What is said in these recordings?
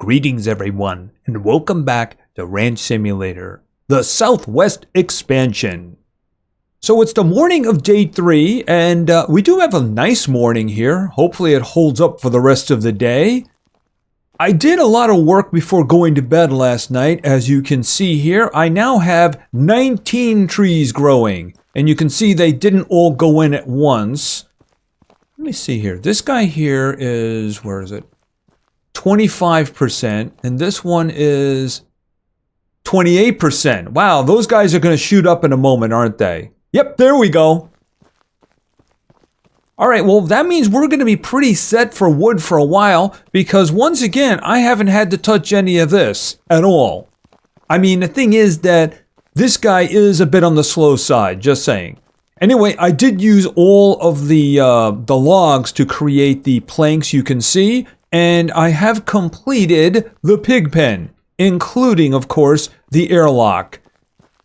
Greetings everyone, and welcome back to Ranch Simulator, the Southwest expansion. So it's the morning of day 3, and we do have a nice morning here. Hopefully it holds up for the rest of the day. I did a lot of work before going to bed last night. As you can see here, I now have 19 trees growing, and you can see they didn't all go in at once. Let me see here. This guy here is, where is it? 25%, and this one is 28%. Wow, those guys are going to shoot up in a moment, aren't they? Yep, there we go. All right, well, that means we're going to be pretty set for wood for a while, because once again, I haven't had to touch any of this at all. I mean, the thing is that this guy is a bit on the slow side, just saying. Anyway, I did use all of the logs to create the planks you can see, and I have completed the pig pen, including, of course, the airlock.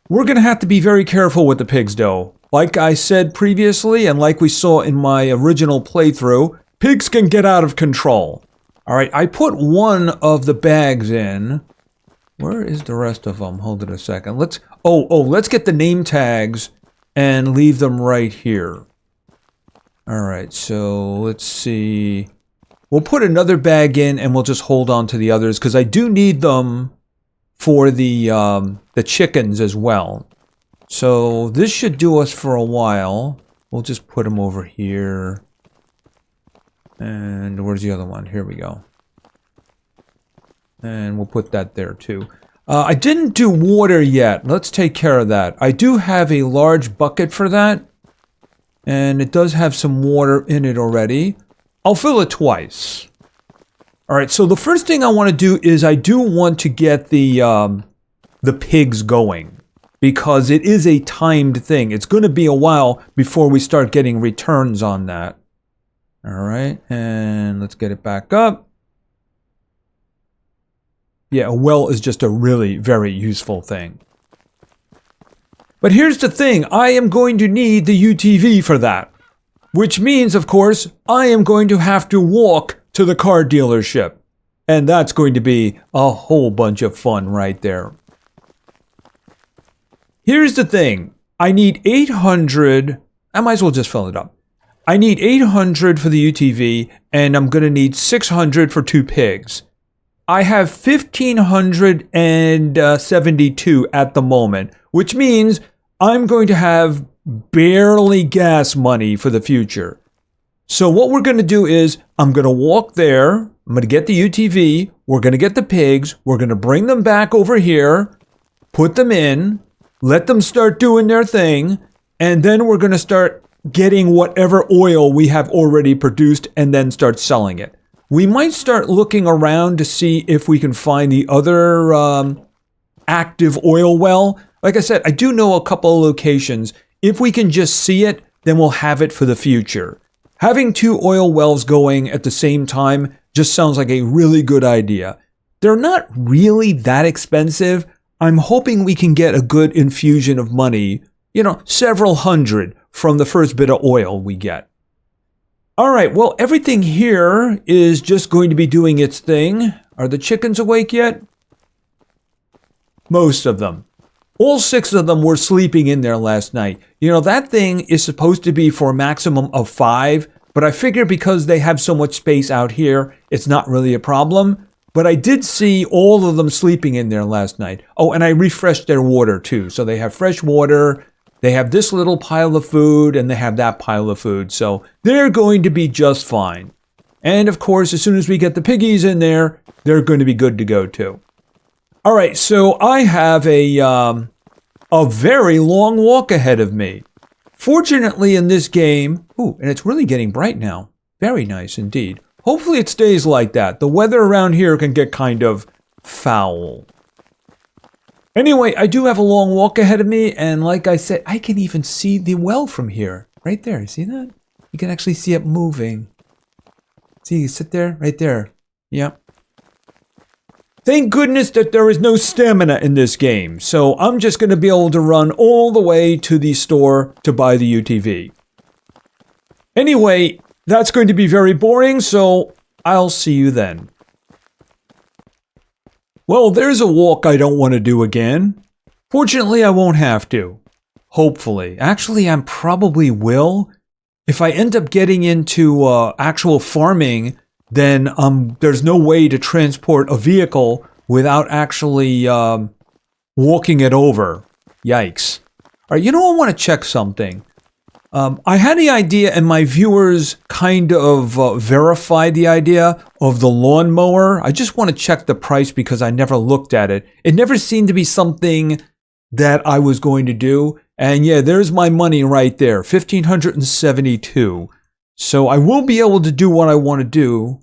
We're going to have to be very careful with the pigs, though. Like I said previously, and like we saw in my original playthrough, pigs can get out of control. All right, I put one of the bags in. Where is the rest of them? Hold it a second. Let's get the name tags and leave them right here. All right, so let's see. We'll put another bag in and we'll just hold on to the others because I do need them for the chickens as well. So this should do us for a while. We'll just put them over here. And where's the other one? Here we go. And we'll put that there too. I didn't do water yet. Let's take care of that. I do have a large bucket for that. And it does have some water in it already. I'll fill it twice. All right, so the first thing I want to do is I do want to get the pigs going because it is a timed thing. It's going to be a while before we start getting returns on that. All right, and let's get it back up. Yeah, a well is just a really very useful thing. But here's the thing, I am going to need the UTV for that. Which means, of course, I am going to have to walk to the car dealership. And that's going to be a whole bunch of fun right there. Here's the thing. I need 800. I might as well just fill it up. I need 800 for the UTV, and I'm going to need 600 for 2 pigs. I have 1,572 at the moment, which means I'm going to have barely gas money for the future. So what we're going to do is I'm going to walk there. I'm going to get the UTV. We're going to get the pigs. We're going to bring them back over here, put them in, let them start doing their thing, and then we're going to start getting whatever oil we have already produced and then start selling it. We might start looking around to see if we can find the other active oil well. Like I said, I do know a couple of locations. If we can just see it, then we'll have it for the future. Having 2 oil wells going at the same time just sounds like a really good idea. They're not really that expensive. I'm hoping we can get a good infusion of money, several hundred from the first bit of oil we get. All right, well, everything here is just going to be doing its thing. Are the chickens awake yet? Most of them. All 6 of them were sleeping in there last night. That thing is supposed to be for a maximum of 5, but I figure because they have so much space out here, it's not really a problem. But I did see all of them sleeping in there last night. Oh, and I refreshed their water too. So they have fresh water, they have this little pile of food, and they have that pile of food. So they're going to be just fine. And of course, as soon as we get the piggies in there, they're going to be good to go too. All right, so I have a very long walk ahead of me. Fortunately, in this game, and it's really getting bright now. Very nice indeed. Hopefully it stays like that. The weather around here can get kind of foul. Anyway, I do have a long walk ahead of me, and like I said, I can even see the well from here. Right there, see that? You can actually see it moving. See, you sit there, right there. Yep. Thank goodness that there is no stamina in this game, so I'm just going to be able to run all the way to the store to buy the UTV. Anyway, that's going to be very boring, so I'll see you then. Well, there's a walk I don't want to do again. Fortunately, I won't have to. Hopefully. Actually, I probably will. If I end up getting into actual farming, then there's no way to transport a vehicle without actually walking it over. Yikes. All right, you know, I want to check something. I had the idea, and my viewers kind of verified the idea of the lawnmower. I just want to check the price because I never looked at it. It never seemed to be something that I was going to do. And yeah, there's my money right there, 1,572. So I will be able to do what I want to do.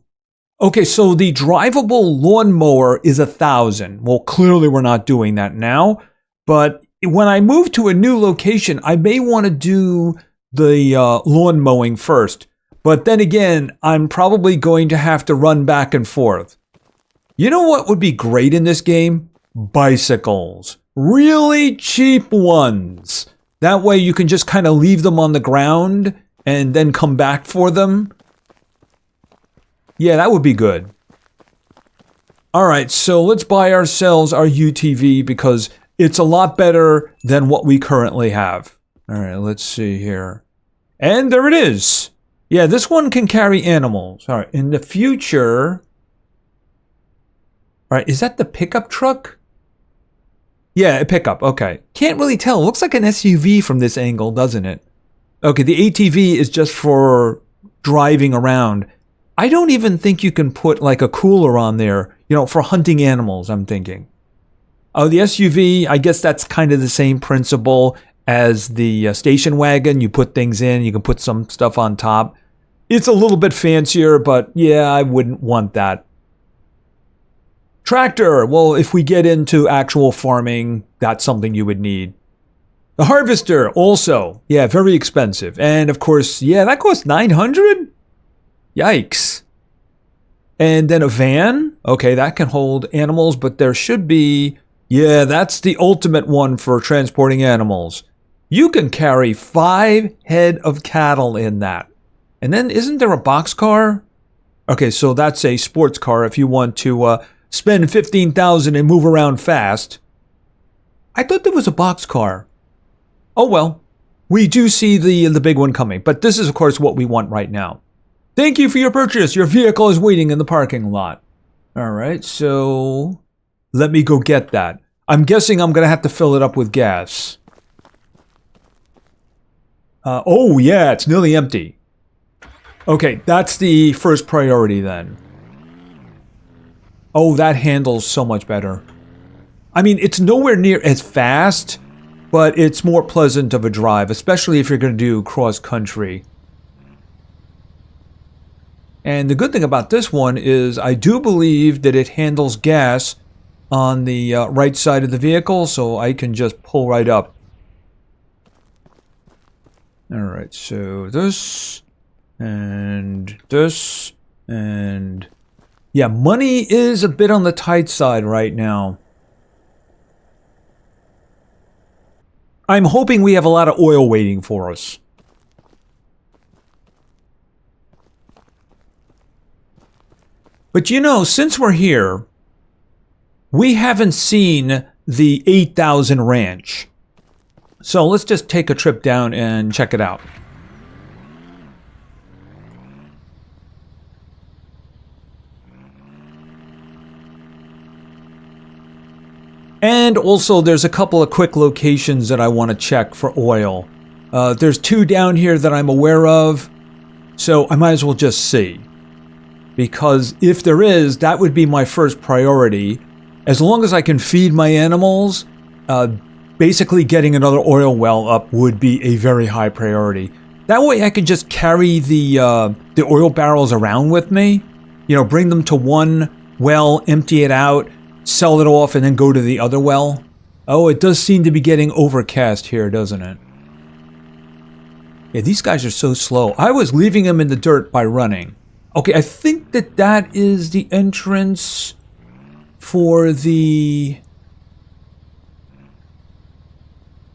Okay, so the drivable lawnmower is 1,000. Well, clearly we're not doing that now. But when I move to a new location, I may want to do the lawn mowing first. But then again, I'm probably going to have to run back and forth. You know what would be great in this game? Bicycles. Really cheap ones. That way you can just kind of leave them on the ground and then come back for them. Yeah, that would be good. Alright, so let's buy ourselves our UTV because it's a lot better than what we currently have. Alright, let's see here. And there it is. Yeah, this one can carry animals. Alright, in the future... Alright, is that the pickup truck? Yeah, a pickup, okay. Can't really tell. It looks like an SUV from this angle, doesn't it? Okay, the ATV is just for driving around. I don't even think you can put like a cooler on there, you know, for hunting animals, I'm thinking. Oh, the SUV, I guess that's kind of the same principle as the station wagon. You put things in, you can put some stuff on top. It's a little bit fancier, but yeah, I wouldn't want that. Tractor, well, if we get into actual farming, that's something you would need. The harvester, also, yeah, very expensive. And of course, yeah, that costs 900? Yikes. And then a van, okay, that can hold animals, but there should be, yeah, that's the ultimate one for transporting animals. You can carry 5 head of cattle in that. And then isn't there a boxcar? Okay, so that's a sports car if you want to spend 15,000 and move around fast. I thought there was a boxcar. Oh well, we do see the big one coming, but this is of course what we want right now. Thank you for your purchase. Your vehicle is waiting in the parking lot. All right, so let me go get that. I'm guessing I'm going to have to fill it up with gas. Oh yeah, it's nearly empty. Okay, that's the first priority then. Oh, that handles so much better. I mean, it's nowhere near as fast, but it's more pleasant of a drive, especially if you're going to do cross-country. And the good thing about this one is I do believe that it handles gas on the right side of the vehicle, so I can just pull right up. Alright, so this, and this, and... yeah, money is a bit on the tight side right now. I'm hoping we have a lot of oil waiting for us. But you know, since we're here, we haven't seen the 8,000 ranch. So let's just take a trip down and check it out. And also there's a couple of quick locations that I want to check for oil. There's 2 down here that I'm aware of, so I might as well just see. Because if there is, that would be my first priority. As long as I can feed my animals, basically getting another oil well up would be a very high priority. That way I can just carry the oil barrels around with me. You know, bring them to one well, empty it out, sell it off, and then go to the other well. Oh, it does seem to be getting overcast here, doesn't it? Yeah, these guys are so slow. I was leaving them in the dirt by running. Okay, I think that is the entrance for the...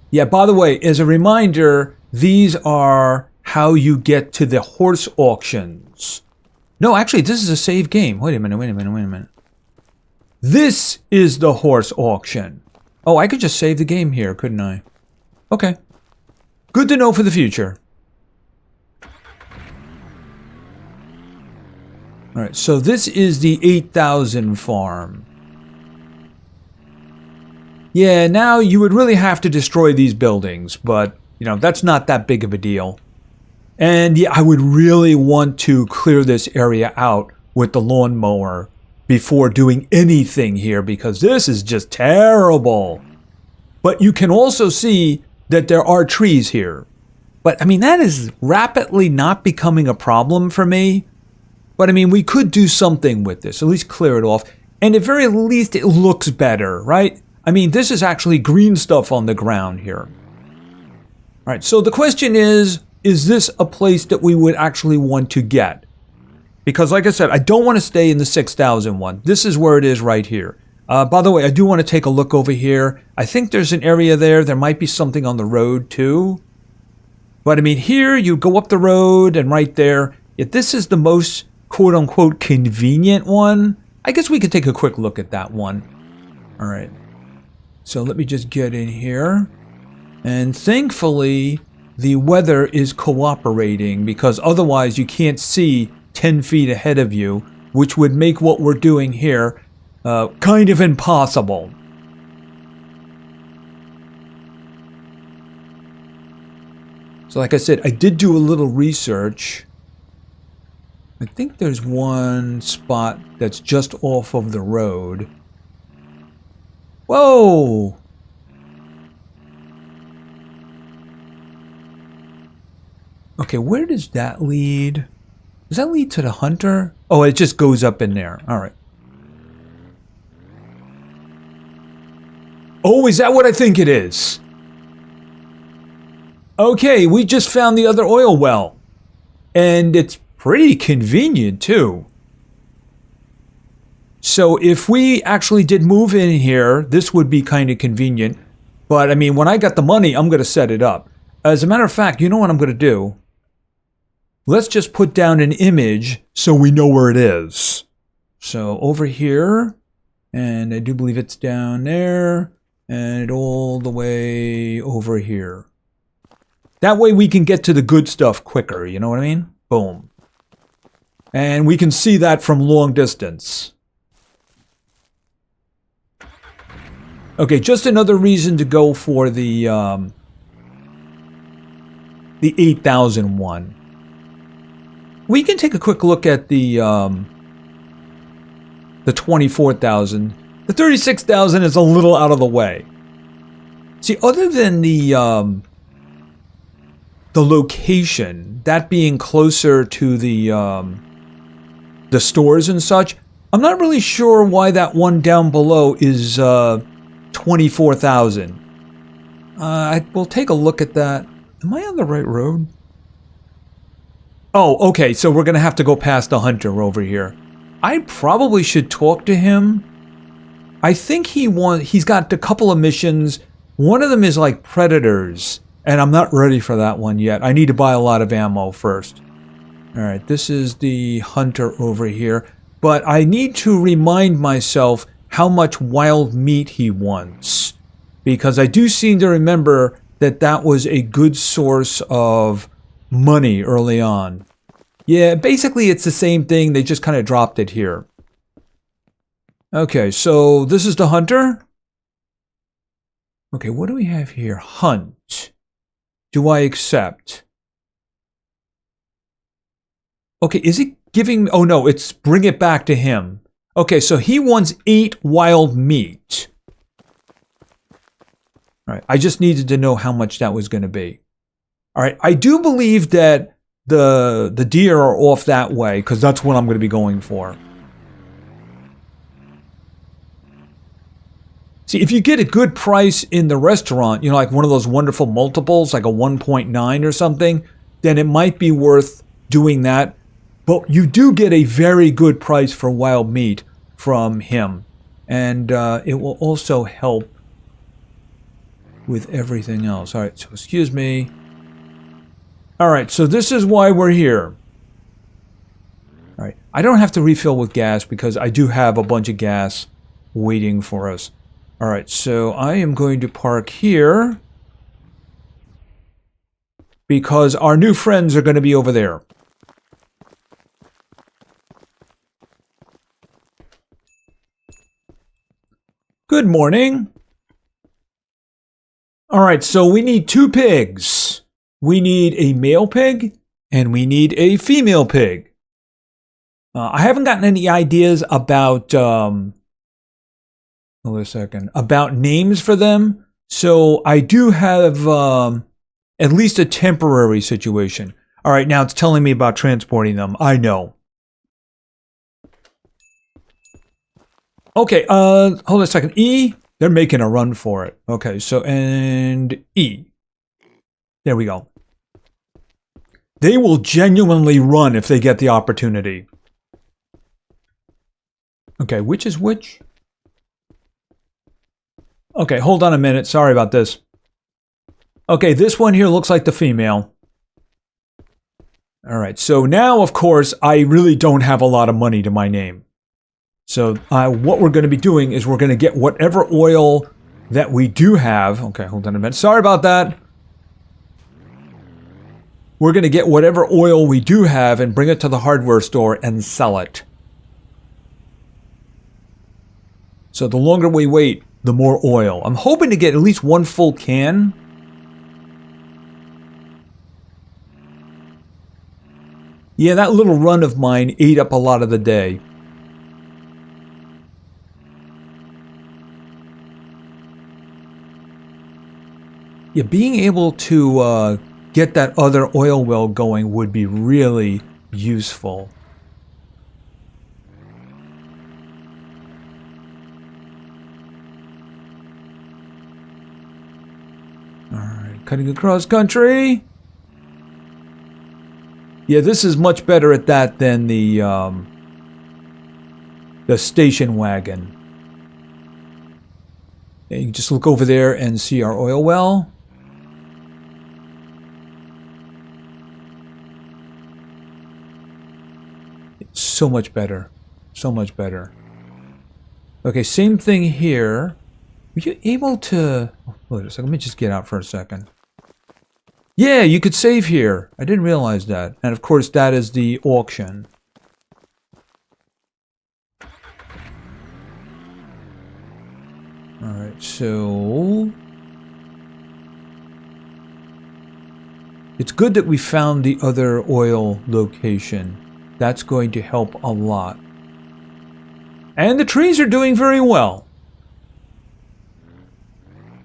yeah, by the way, as a reminder, these are how you get to the horse auctions. No, actually, this is a save game. Wait a minute. This is the horse auction. Oh, I could just save the game here, couldn't I? Okay. Good to know for the future. Alright, so this is the 8,000 farm. Yeah, now you would really have to destroy these buildings, but, you know, that's not that big of a deal. And yeah, I would really want to clear this area out with the lawnmower before doing anything here, because this is just terrible. But you can also see that there are trees here. But, I mean, that is rapidly not becoming a problem for me. But, I mean, we could do something with this, at least clear it off. And at very least, it looks better, right? I mean, this is actually green stuff on the ground here. All right, so the question is this a place that we would actually want to get? Because, like I said, I don't want to stay in the 6,000 one. This is where it is right here. By the way, I do want to take a look over here. I think there's an area there. There might be something on the road, too. But, I mean, here you go up the road and right there. If this is the most, quote-unquote, convenient one, I guess we could take a quick look at that one. All right. So let me just get in here. And thankfully, the weather is cooperating, because otherwise you can't see 10 feet ahead of you, which would make what we're doing here kind of impossible. So like I said, I did do a little research. I think there's one spot that's just off of the road. Whoa! Okay, where does that lead? Does that lead to the hunter? Oh, it just goes up in there. All right. Oh, is that what I think it is? Okay, we just found the other oil well. And it's pretty convenient, too. So if we actually did move in here, this would be kind of convenient. But, I mean, when I got the money, I'm going to set it up. As a matter of fact, you know what I'm going to do? Let's just put down an image so we know where it is. So over here, and I do believe it's down there, and all the way over here. That way we can get to the good stuff quicker, you know what I mean? Boom. And we can see that from long distance. Okay, just another reason to go for the 8,000 one. We can take a quick look at the 24,000. The 36,000 is a little out of the way. See, other than the location, that being closer to the stores and such, I'm not really sure why that one down below is 24,000. I will take a look at that. Am I on the right road? Oh, okay, so we're going to have to go past the hunter over here. I probably should talk to him. I think he's got a couple of missions. One of them is like predators, and I'm not ready for that one yet. I need to buy a lot of ammo first. All right, this is the hunter over here. But I need to remind myself how much wild meat he wants. Because I do seem to remember that that was a good source of money early on. Yeah, basically it's the same thing. They just kind of dropped it here. Okay, so this is the hunter. Okay, what do we have here? Hunt. Do I accept? Okay, is it giving... Oh no, it's bring it back to him. Okay, so he wants 8 wild meat. All right, I just needed to know how much that was going to be. All right, I do believe that the deer are off that way, because that's what I'm going to be going for. See, if you get a good price in the restaurant, you know, like one of those wonderful multiples, like a 1.9 or something, then it might be worth doing that. But you do get a very good price for wild meat from him. And it will also help with everything else. All right, so excuse me. All right, so this is why we're here. All right, I don't have to refill with gas because I do have a bunch of gas. waiting for us. All right, so I am going to park here because our new friends are going to be over there. Good morning. All right, so we need 2 pigs. We need a male pig and we need a female pig. I haven't gotten any ideas about, hold on a second, about names for them. So I do have at least a temporary situation. All right, now it's telling me about transporting them. I know. Okay, hold on a second. E, they're making a run for it. Okay, so, and E. There we go. They will genuinely run if they get the opportunity. Okay, which is which? Okay, hold on a minute. Sorry about this. Okay, this one here looks like the female. All right, so now, of course, I really don't have a lot of money to my name. So what we're going to be doing is we're going to get whatever oil that we do have. Okay, hold on a minute. Sorry about that. We're going to get whatever oil we do have and bring it to the hardware store and sell it. So the longer we wait, the more oil. I'm hoping to get at least 1 full can. Yeah, that little run of mine ate up a lot of the day. Yeah, being able to get that other oil well going would be really useful. Alright, cutting across country. Yeah, this is much better at that than the station wagon. Yeah, you can just look over there and see our oil well. So much better. So much better. Okay, same thing here. Were you able to... Oh, wait a second. Let me just get out for a second. Yeah, you could save here. I didn't realize that. And of course, that is the auction. Alright, so... It's good that we found the other oil location. That's going to help a lot. And the trees are doing very well.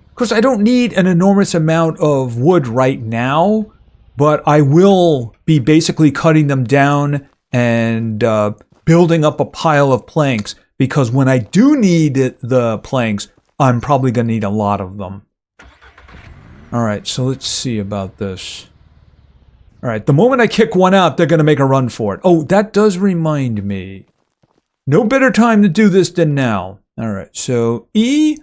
Of course, I don't need an enormous amount of wood right now, but I will be basically cutting them down and building up a pile of planks, because when I do need the planks, I'm probably going to need a lot of them. Alright, so let's see about this. Alright, the moment I kick one out, they're going to make a run for it. Oh, that does remind me. No better time to do this than now. Alright, so E.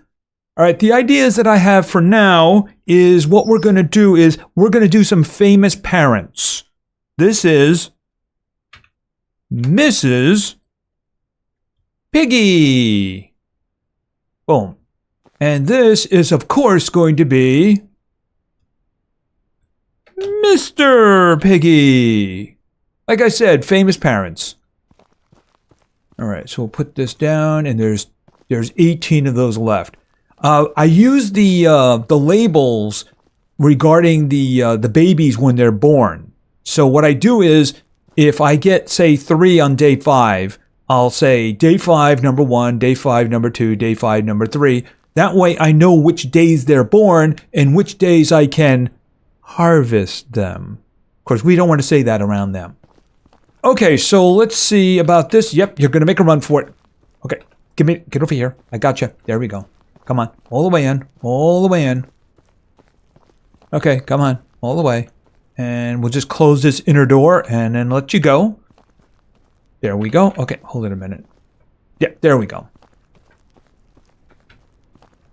Alright, the ideas that I have for now is what we're going to do is we're going to do some famous parents. This is Mrs. Piggy. Boom. And this is, of course, going to be Mr. Piggy. Like I said, famous parents. Alright, so we'll put this down, and there's 18 of those left. I use the labels regarding the babies when they're born. So what I do is, if I get, say, 3 on day 5, I'll say day 5, number 1, day 5, number 2, day 5, number 3. That way I know which days they're born and which days I can harvest them. Of course, we don't want to say that around them. Okay, so let's see about this. Yep, you're going to make a run for it. Okay, get over here. I got you. There we go. Come on, all the way in. All the way in. Okay, come on, all the way. And we'll just close this inner door and then let you go. There we go. Okay, hold it a minute. Yeah, there we go.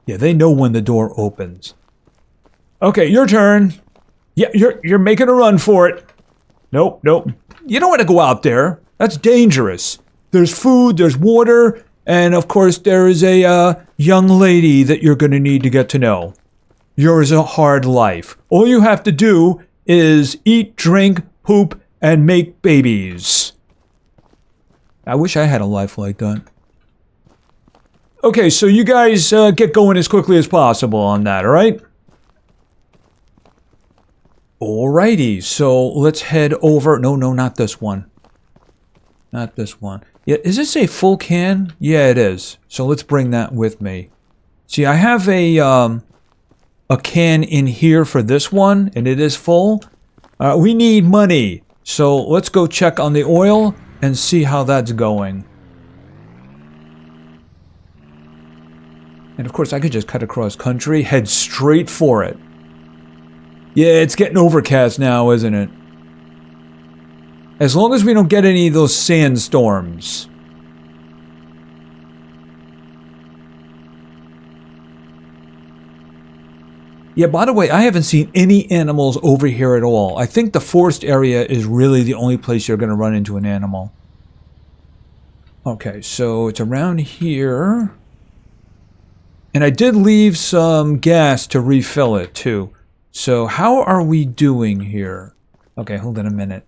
Yeah, they know when the door opens. Okay, your turn. Yeah, you're making a run for it. Nope. You don't want to go out there. That's dangerous. There's food, there's water, And of course, there is a young lady that you're going to need to get to know. Yours is a hard life. All you have to do is eat, drink, poop, and make babies. I wish I had a life like that. Okay, so you guys get going as quickly as possible on that, alright? Alrighty, so let's head over. No, not this one. Not this one. Yeah, is this a full can? Yeah, it is. So let's bring that with me. See, I have a can in here for this one, and it is full. We need money. So let's go check on the oil and see how that's going. And of course, I could just cut across country, head straight for it. Yeah, it's getting overcast now, isn't it? As long as we don't get any of those sandstorms. Yeah, by the way, I haven't seen any animals over here at all. I think the forest area is really the only place you're going to run into an animal. Okay, so it's around here. And I did leave some gas to refill it, too. So how are we doing here? Okay, hold on a minute.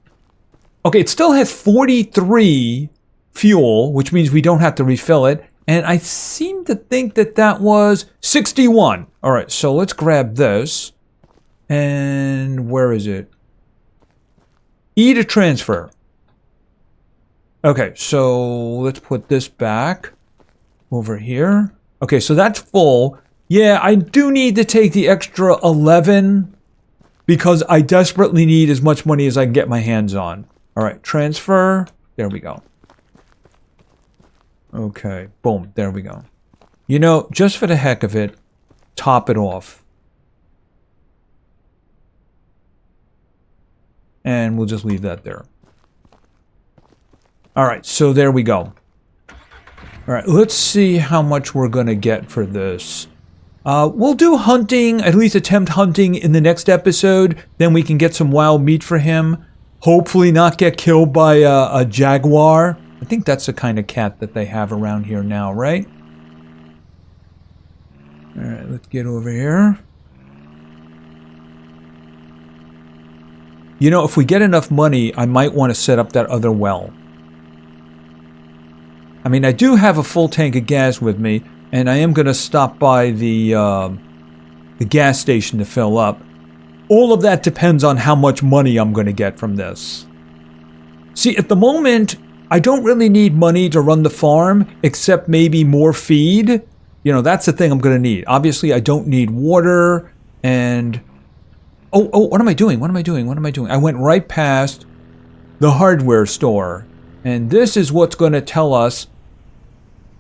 Okay, it still has 43 fuel, which means we don't have to refill it. And I seem to think that that was 61. All right, so let's grab this. And where is it? E to transfer. Okay, so let's put this back over here. Okay, so that's full. Yeah, I do need to take the extra 11 because I desperately need as much money as I can get my hands on. All right, transfer. There we go. Okay, boom, there we go. You know, just for the heck of it, top it off. And we'll just leave that there. All right, so there we go. All right, let's see how much we're going to get for this. We'll do hunting, at least attempt hunting in the next episode. Then we can get some wild meat for him. Hopefully not get killed by a jaguar. I think that's the kind of cat that they have around here now, right? All right, let's get over here. You know, if we get enough money, I might want to set up that other well. I mean, I do have a full tank of gas with me, and I am going to stop by the gas station to fill up. All of that depends on how much money I'm going to get from this. See, at the moment, I don't really need money to run the farm, except maybe more feed. You know, that's the thing I'm going to need. Obviously, I don't need water, and... Oh, what am I doing? What am I doing? I went right past the hardware store, and this is what's going to tell us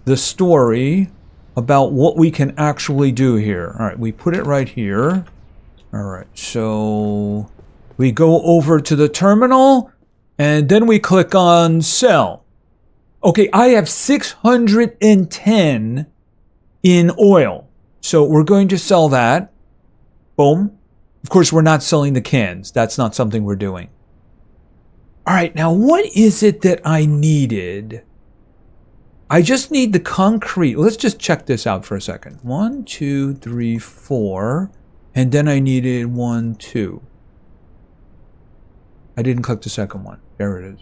the story about what we can actually do here. All right, we put it right here. All right, so we go over to the terminal, and then we click on sell. Okay, I have 610 in oil, so we're going to sell that. Boom. Of course, we're not selling the cans. That's not something we're doing. All right, now what is it that I needed? I just need the concrete. Let's just check this out for a second. 1, 2, 3, 4. And then I needed 1, 2. I didn't click the second one. There it is.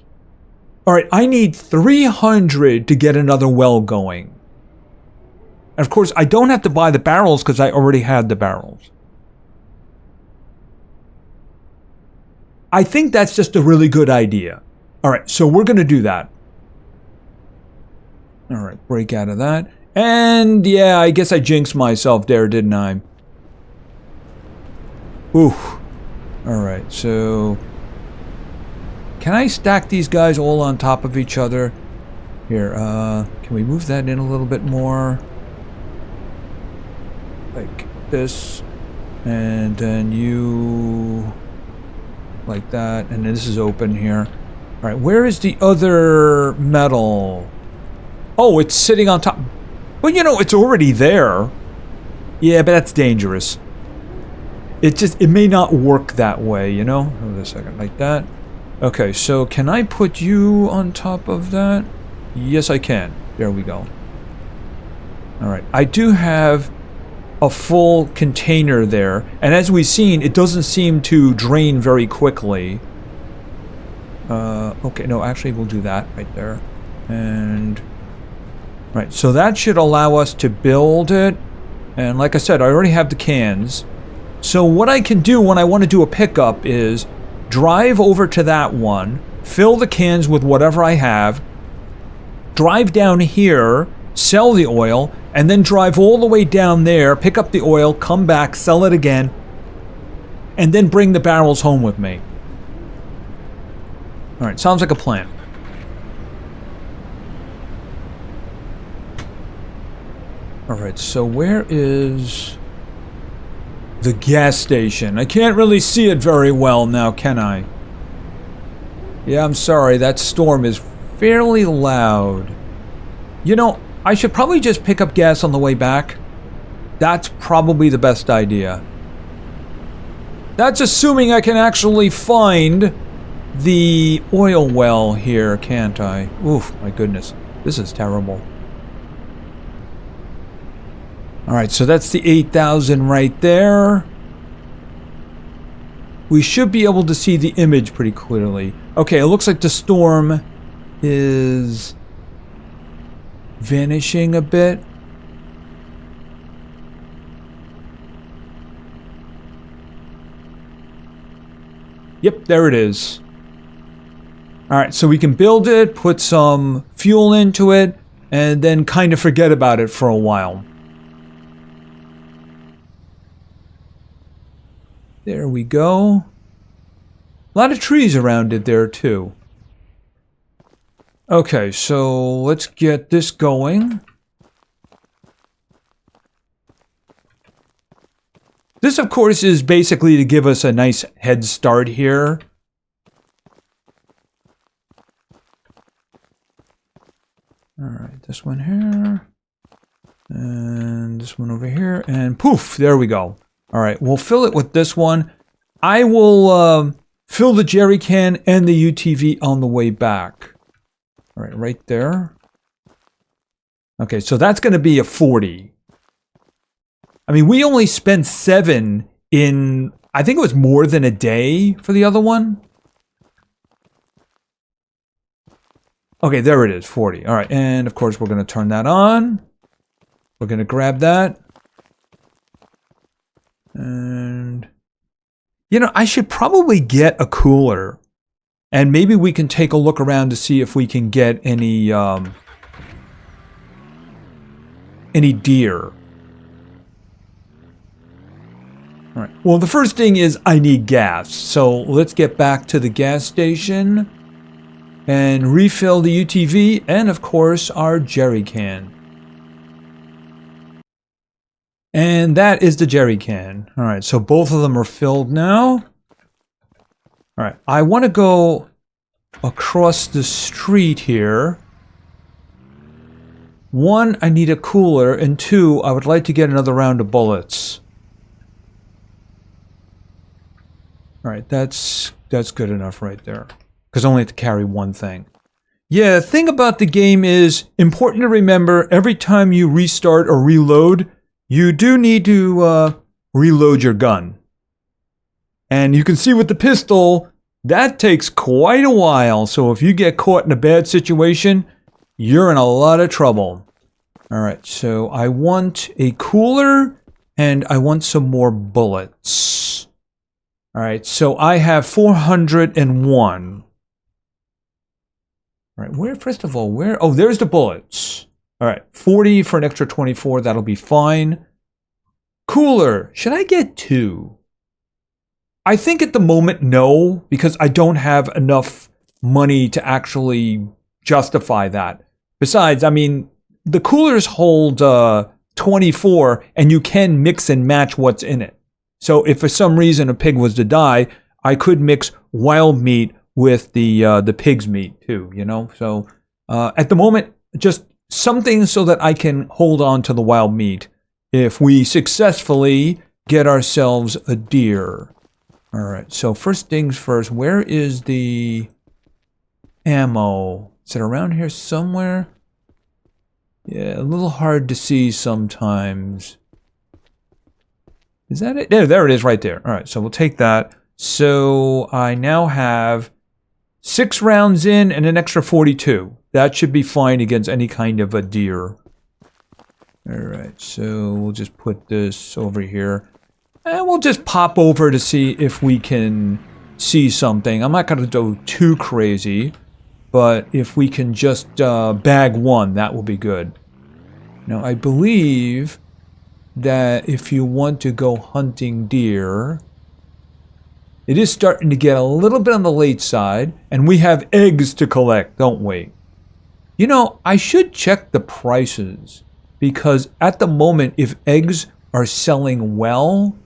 All right, I need 300 to get another well going. And of course, I don't have to buy the barrels because I already had the barrels. I think that's just a really good idea. All right, so we're going to do that. All right, break out of that. And yeah, I guess I jinxed myself there, didn't I? Ooh. All right, so... Can I stack these guys all on top of each other? Here, can we move that in a little bit more? Like this. And then you... like that. And then this is open here. All right, where is the other metal? Oh, it's sitting on top. Well, you know, it's already there. Yeah, but that's dangerous. It may not work that way, you know? Hold on a second, like that. Okay, so can I put you on top of that? Yes, I can. There we go. All right, I do have a full container there, and as we've seen, it doesn't seem to drain very quickly. Okay, no, actually we'll do that right there. And right, so that should allow us to build it. And like I said, I already have the cans. So what I can do when I want to do a pickup is drive over to that one, fill the cans with whatever I have, drive down here, sell the oil, and then drive all the way down there, pick up the oil, come back, sell it again, and then bring the barrels home with me. All right, sounds like a plan. All right, so where is the gas station? I can't really see it very well now, can I? Yeah, I'm sorry, that storm is fairly loud. You know, I should probably just pick up gas on the way back. That's probably the best idea. That's assuming I can actually find the oil well here, can't I? Oof, my goodness. This is terrible. Alright, so that's the 8,000 right there. We should be able to see the image pretty clearly. Okay, it looks like the storm is vanishing a bit. Yep, there it is. Alright, so we can build it, put some fuel into it, and then kind of forget about it for a while. There we go. A lot of trees around it there too. Okay, so let's get this going. This, of course, is basically to give us a nice head start here. Alright, this one here. And this one over here. And poof, there we go. Alright, we'll fill it with this one. I will fill the jerry can and the UTV on the way back. Alright, right there. Okay, so that's going to be a 40. I mean, we only spent 7 in, I think it was more than a day for the other one. Okay, there it is, 40. All right, and of course we're going to turn that on. We're going to grab that. And, you know, I should probably get a cooler. And maybe we can take a look around to see if we can get any deer. All right, well, the first thing is I need gas. So let's get back to the gas station and refill the UTV and, of course, our jerry can. And that is the jerry can. All right, so both of them are filled now. All right, I want to go across the street here. 1, I need a cooler, and 2, I would like to get another round of bullets. All right, that's good enough right there. Because I only have to carry one thing. Yeah, the thing about the game is important to remember every time you restart or reload, you do need to reload your gun. And you can see with the pistol, that takes quite a while. So if you get caught in a bad situation, you're in a lot of trouble. All right, so I want a cooler and I want some more bullets. All right, so I have 401. All right, where, first of all, where? Oh, there's the bullets. All right, 40 for an extra 24. That'll be fine. Cooler. Should I get 2? I think at the moment, no, because I don't have enough money to actually justify that. Besides, I mean, the coolers hold 24, and you can mix and match what's in it. So if for some reason a pig was to die, I could mix wild meat with the pig's meat too, you know? So at the moment, just something so that I can hold on to the wild meat if we successfully get ourselves a deer. All right, so first things first, where is the ammo? Is it around here somewhere? Yeah, a little hard to see sometimes. Is that it? Yeah, there it is right there. All right, so we'll take that. So I now have 6 rounds in and an extra 42. That should be fine against any kind of a deer. All right, so we'll just put this over here. And we'll just pop over to see if we can see something. I'm not going to go too crazy, but if we can just bag one, that will be good. Now, I believe that if you want to go hunting deer, it is starting to get a little bit on the late side, and we have eggs to collect, don't we? You know, I should check the prices, because at the moment, if eggs are selling well,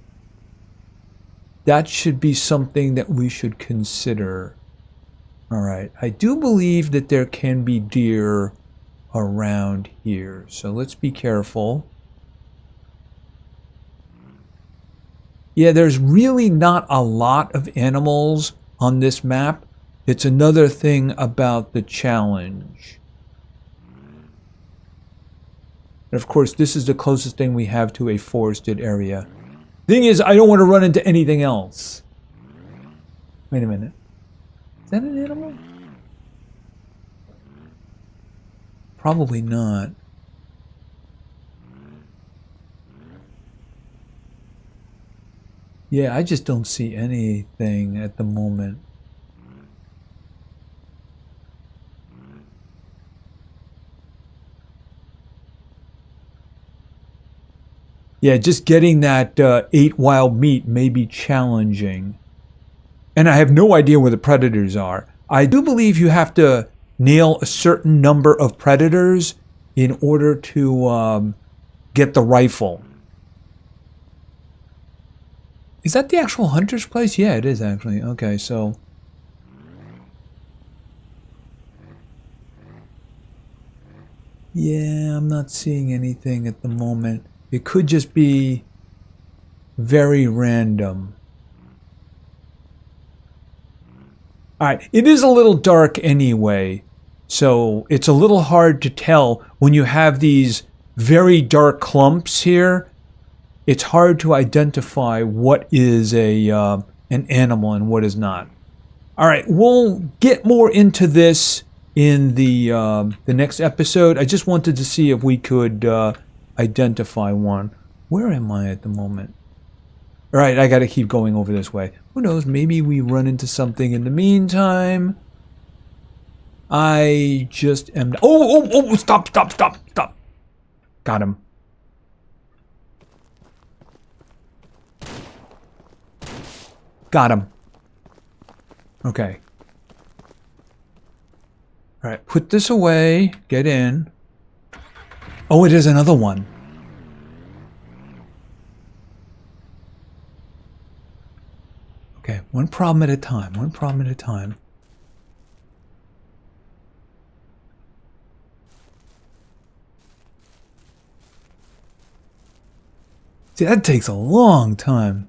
that should be something that we should consider. All right, I do believe that there can be deer around here, so let's be careful. Yeah, there's really not a lot of animals on this map. It's another thing about the challenge. And of course, this is the closest thing we have to a forested area. Thing is, I don't want to run into anything else. Wait a minute. Is that an animal? Probably not. Yeah, I just don't see anything at the moment. Yeah, just getting that 8 wild meat may be challenging. And I have no idea where the predators are. I do believe you have to nail a certain number of predators in order to get the rifle. Is that the actual hunter's place? Yeah, it is actually. Okay, so... yeah, I'm not seeing anything at the moment. It could just be very random. Alright, it is a little dark anyway, so it's a little hard to tell when you have these very dark clumps here. It's hard to identify what is an animal and what is not. Alright, we'll get more into this in the next episode. I just wanted to see if we could identify one. Where am I at the moment? All right, I got to keep going over this way. Who knows? Maybe we run into something in the meantime. I just am... oh, stop. Got him. Got him. Okay. All right, put this away. Get in. Oh, it is another one. Okay, one problem at a time. One problem at a time. See, that takes a long time.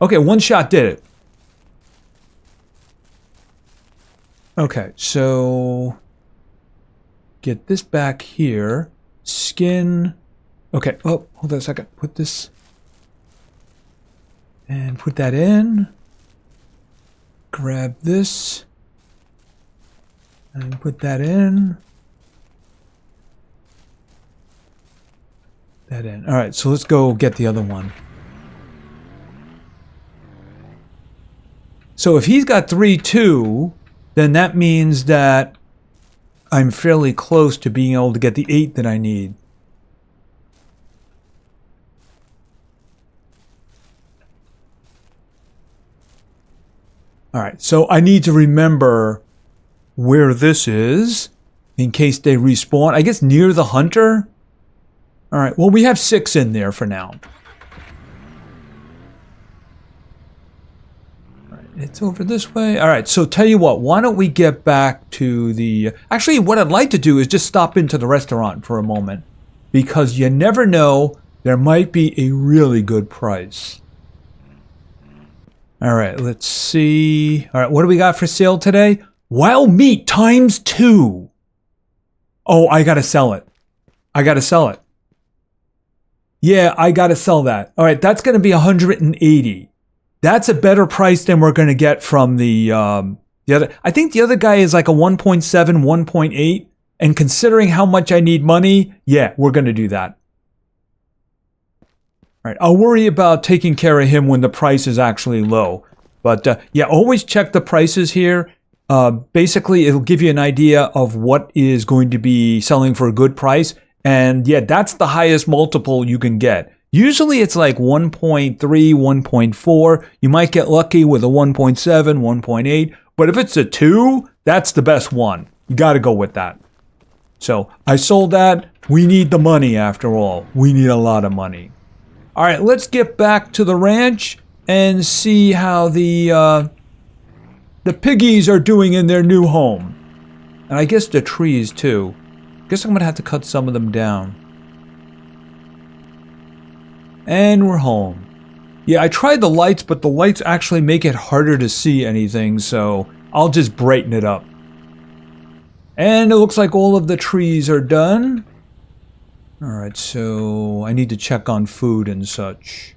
Okay, one shot did it. Okay, so... get this back here. Skin. Okay, oh, hold on a second. Put this... and put that in. Grab this. And put that in. That in. Alright, so let's go get the other one. So if he's got 3-2, then that means that I'm fairly close to being able to get the 8 that I need. Alright, so I need to remember where this is in case they respawn. I guess near the hunter? Alright, well we have 6 in there for now. Alright, it's over this way. Alright, so tell you what, why don't we get back to the... actually, what I'd like to do is just stop into the restaurant for a moment. Because you never know, there might be a really good price. Alright, let's see. Alright, what do we got for sale today? Wild meat times 2. Oh, I gotta sell it. I gotta sell it. Yeah, I gotta sell that. All right, that's gonna be 180. That's a better price than we're gonna get from the other. I think the other guy is like a 1.7, 1.8. And considering how much I need money, yeah, we're gonna do that. All right, I'll worry about taking care of him when the price is actually low. But yeah, always check the prices here. Basically, it'll give you an idea of what is going to be selling for a good price. And yeah, that's the highest multiple you can get. Usually it's like 1.3, 1.4. You might get lucky with a 1.7, 1.8. But if it's a 2, that's the best one. You got to go with that. So I sold that. We need the money after all. We need a lot of money. All right, let's get back to the ranch and see how the piggies are doing in their new home. And I guess the trees too. Guess I'm gonna have to cut some of them down. And we're home. Yeah, I tried the lights, but the lights actually make it harder to see anything, so I'll just brighten it up. And it looks like all of the trees are done. Alright, so I need to check on food and such.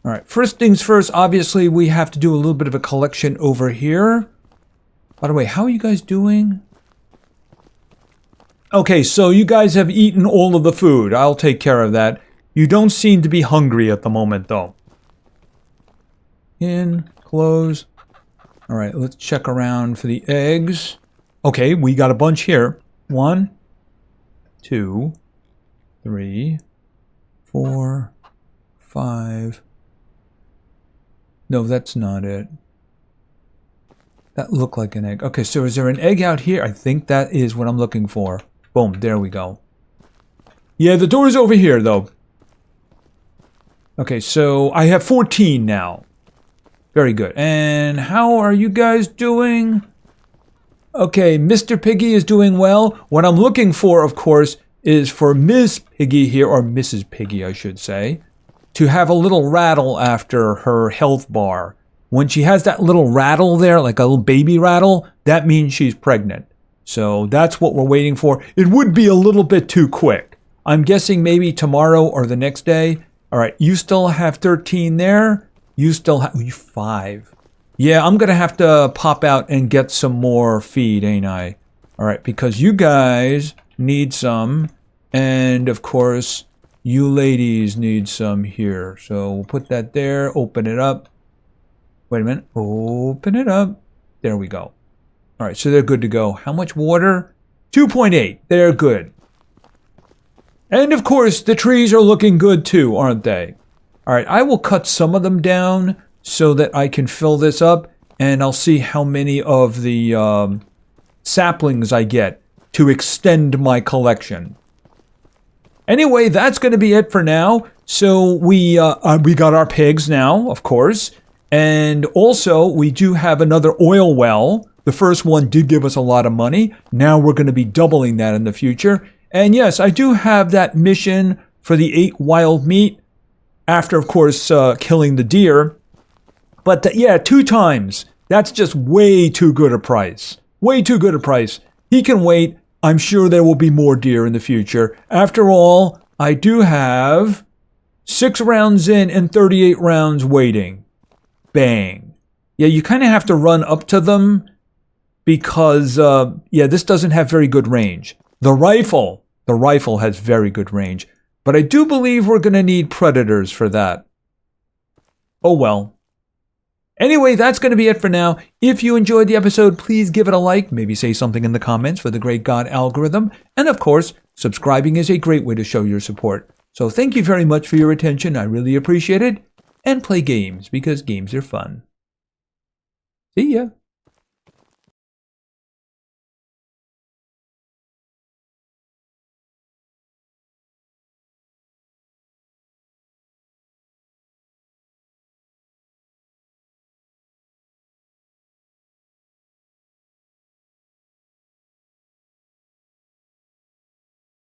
Alright, first things first, obviously we have to do a little bit of a collection over here. By the way, how are you guys doing? Okay, so you guys have eaten all of the food. I'll take care of that. You don't seem to be hungry at the moment, though. In, close. Alright, let's check around for the eggs. Okay, we got a bunch here. 1, 2, 3, 4, 5. No, that's not it. That looked like an egg. Okay, so is there an egg out here? I think that is what I'm looking for. Boom, there we go. Yeah, the door's over here, though. Okay, so I have 14 now. Very good. And how are you guys doing? Okay, Mr. Piggy is doing well. What I'm looking for, of course, is for Miss Piggy here, or Mrs. Piggy, I should say, to have a little rattle after her health bar. When she has that little rattle there, like a little baby rattle, that means she's pregnant. So that's what we're waiting for. It would be a little bit too quick. I'm guessing maybe tomorrow or the next day. All right, you still have 13 there. You still have 5. Yeah, I'm going to have to pop out and get some more feed, ain't I? All right, because you guys need some. And, of course, you ladies need some here. So we'll put that there, open it up. Wait a minute. Open it up. There we go. All right, so they're good to go. How much water? 2.8. They're good. And, of course, the trees are looking good, too, aren't they? All right, I will cut some of them down so that I can fill this up, and I'll see how many of the saplings I get to extend my collection. Anyway, that's going to be it for now. So we got our pigs now, of course, and also we do have another oil well. The first one did give us a lot of money. Now we're going to be doubling that in the future. And yes, I do have that mission for the 8 wild meat after, of course, killing the deer. But yeah, 2 times. That's just way too good a price. Way too good a price. He can wait. I'm sure there will be more deer in the future. After all, I do have 6 rounds in and 38 rounds waiting. Bang. Yeah, you kind of have to run up to them because, yeah, this doesn't have very good range. The rifle has very good range. But I do believe we're going to need predators for that. Oh well. Anyway, that's going to be it for now. If you enjoyed the episode, please give it a like. Maybe say something in the comments for the great God algorithm. And of course, subscribing is a great way to show your support. So thank you very much for your attention. I really appreciate it. And play games because games are fun. See ya.